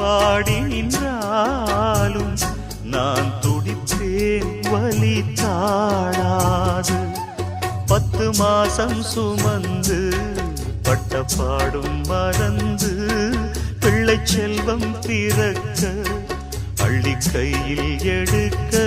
பாடி நின்றாலும் நான் துடிப்பேன் வலி தாழாது. 10 மாசம் சுமந்து பட்ட பாடும் மறந்து பிள்ளை செல்வம் பிறக்க அள்ளி கையில் எடுக்க